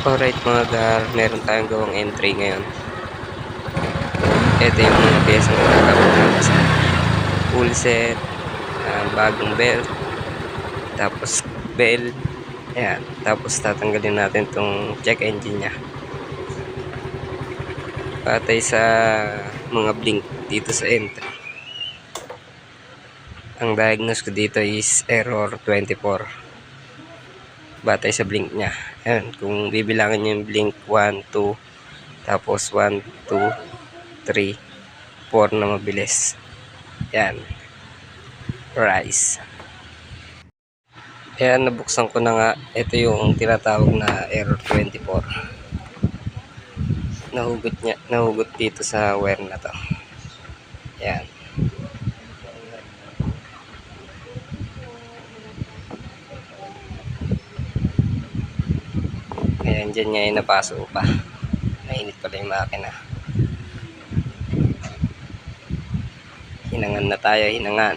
Alright mga gar, meron tayong gawang entry ngayon. Ito yung mga pyesang gagawin natin sa full set, bagong belt, tapos bell, ayan. Tapos tatanggalin natin tong check engine nya. Patay sa mga blink dito sa entry. Ang diagnose ko dito is error 24. Batay sa blink nya. Ayan, kung bibilangin nyo yung blink 1, 2, tapos 1, 2, 3, 4 na mabilis. Ayan. Rise. Ayan, nabuksan ko na nga. Ito yung tinatawag na error 24. Nahugot dito sa wire na to. Ayan. Ayan, dyan niya yung napaso pa. Mainit pala yung makina. Hinangan na tayo, hinangan.